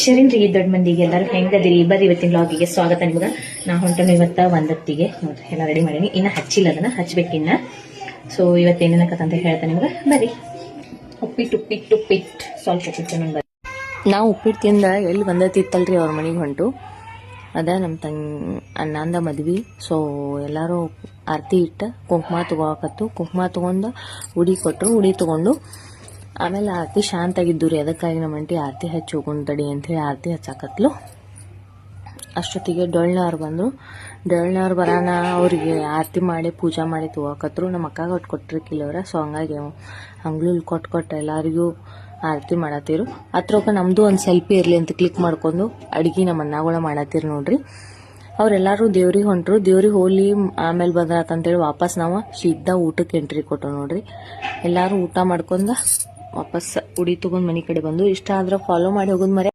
ಶರಣ್ರಿ ದೊಡ್ಡ ಮಂದಿಗೆ ಎಲ್ಲರೂ ಹೆಂಗದಿರಿ ಬರ್ರಿ ಇವತ್ತಿನ ಲಾಗಿಗೆ ಸ್ವಾಗತ. ನಿಮ್ಗೆ ನಾ ಹೊಂಟನು ಇವತ್ತ ಒಂದತ್ತಿಗೆ ನೋಡ್ರಿ ಎಲ್ಲ ರೆಡಿ ಮಾಡೀನಿ, ಇನ್ನ ಹಚ್ಚಿಲ್ಲ, ಅದನ್ನ ಹಚ್ಬೇಕಿನ್ನ. ಸೊ ಇವತ್ತೇನೇನಕತ್ತಂತ ಹೇಳ್ತಾ ನಿಮ್ಗೆ ಬರ್ರಿ. ಉಪ್ಪಿಟ್ಟು ಸ್ವಲ್ಪ ಉಪ್ಪಿಟ್ಟು ಬರ್ರಿ. ನಾವು ಉಪ್ಪಿಟ್ಟು ತಿಂದ ಎಲ್ಲಿ ಬಂದತಿತ್ತಲ್ರಿ ಅವ್ರ ಮನೆಗೆ ಹೊಂಟು, ಅದ ನಮ್ಮ ಅಣ್ಣಂದ ಮದ್ವಿ. ಸೊ ಎಲ್ಲರೂ ಆರತಿ ಇಟ್ಟ ಕುಂಕುಮ ತಗೋಕತ್ತು, ಕುಂಕುಮ ತಗೊಂಡು ಉಡಿ ಕೊಟ್ಟರು, ಉಡಿ ತಗೊಂಡು ಆಮೇಲೆ ಆರತಿ ಶಾಂತಾಗಿದ್ದು ರೀ. ಅದಕ್ಕಾಗಿ ನಮ್ಮ ಅಂಟಿ ಆರತಿ ಹಚ್ಚಿ ಹೋಗುಂತಡಿ ಅಂಥೇಳಿ ಆರತಿ ಹಚ್ಚಾಕತ್ಲು. ಅಷ್ಟೊತ್ತಿಗೆ ಡೊಳ್ಳಿನವ್ರು ಬಂದರು. ಡೊಳ್ಳಿನವ್ರು ಬರೋಣ ಅವರಿಗೆ ಆರತಿ ಮಾಡಿ ಪೂಜಾ ಮಾಡಿ ತಗೋಕತ್ರು. ನಮ್ಮ ಅಕ್ಕಾಗ ಕೊಟ್ಟಿರ್ಕಿಲ್ಲವ್ರ. ಸೊ ಹಂಗಾಗಿ ಅಂಗ್ಳೂಲ್ ಕೊಟ್ಟು ಎಲ್ಲರಿಗೂ ಆರತಿ ಮಾಡತ್ತೀರು. ಅತ್ರೊಕ್ಕ ನಮ್ಮದು ಒಂದು ಸೆಲ್ಫಿ ಇರಲಿ ಅಂತ ಕ್ಲಿಕ್ ಮಾಡ್ಕೊಂಡು ಅಡ್ಗೆ ನಮ್ಮ ಅಣ್ಣಗಳ ಮಾಡತ್ತೀರಿ ನೋಡ್ರಿ. ಅವರೆಲ್ಲರೂ ದೇವ್ರಿಗೆ ಹೊಂಟ್ರು. ದೇವ್ರಿಗೆ ಹೋಗ್ಲಿ ಆಮೇಲೆ ಬಂದ್ರಾತಂತೇಳಿ ವಾಪಸ್ ನಾವು ಸೀದಾ ಊಟಕ್ಕೆ ಎಂಟ್ರಿ ಕೊಟ್ಟು ನೋಡ್ರಿ. ಎಲ್ಲರೂ ಊಟ ಮಾಡ್ಕೊಂಡು ವಾಪಸ್ ಉಡಿ ತಗೊಂಡು ಮನೆ ಕಡೆ ಬಂದು. ಇಷ್ಟ ಆದ್ರೆ ಫಾಲೋ ಮಾಡಿ ಹೋಗೋದು ಮರೆ.